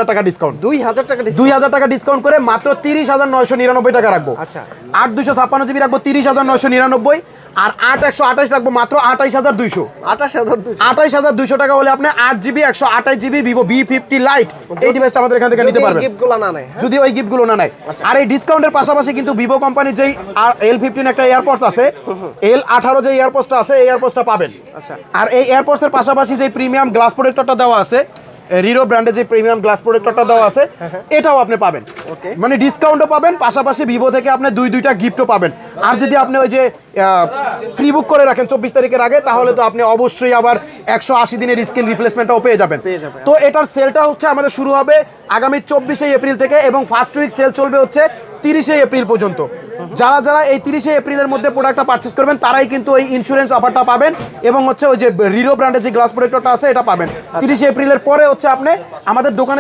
টাকা ডিসকাউন্ট, 2000 টাকা 2000 টাকা ডিসকাউন্ট করে মাত্র 30,999 টাকা রাখবো। আচ্ছা 8 256 জিবি রাখবো 30,999, আর 8 128 রাখবো মাত্র 28,200। 28200 টাকা হলে আপনি 8 GB 128 GB Vivo V50 light এই ডিভাইসটা আমাদের এখান থেকে নিতে পারবেন, গিফটগুলো না নেয়। যদি ওই গিফটগুলো না নেয়। আর এই ডিসকাউন্টের পাশাপাশি কিন্তু ভিভো কোম্পানির যেই L15 একটা এয়ারপডস আছে, L18 যে এয়ারপডসটা আছে এই এয়ারপডসটা পাবেন। আচ্ছা আর এই এয়ারপডসের পাশাপাশি যে প্রিমিয়াম গ্লাস প্রোটেক্টরটা দেওয়া আছে, রিরো ব্র্যান্ডের যে প্রিমিয়াম গ্লাস প্রোটেক্টরটা দেওয়া আছে, এটাও আপনি পাবেন। ওকে মানে ডিসকাউন্টও পাবেন, পাশাপাশি ভিভো থেকে আপনি দুইটা গিফটও পাবেন। আর যদি আপনি ওই যে প্রি বুক করে রাখেন 24 তারিখের আগে, তাহলে তো আপনি অবশ্যই আবার 180 দিনের স্ক্রিন রিপ্লেসমেন্টটাও পেয়ে যাবেন। তো এটার সেলটা হচ্ছে আমাদের শুরু হবে আগামী 24শে এপ্রিল থেকে, এবং ফার্স্ট উইক সেল চলবে হচ্ছে 30শে এপ্রিল পর্যন্ত। যারা যারা এই 30শে এপ্রিলের মধ্যে প্রোডাক্টটা পারচেস করবেন তারাই কিন্তু এই ইন্স্যুরেন্স অফারটা পাবেন, এবং হচ্ছে ওই যে রিরো ব্র্যান্ডের যে গ্লাস প্রোটেক্টরটা আছে এটা পাবেন। 30শে এপ্রিলের পরে হচ্ছে আপনি আমাদের দোকানে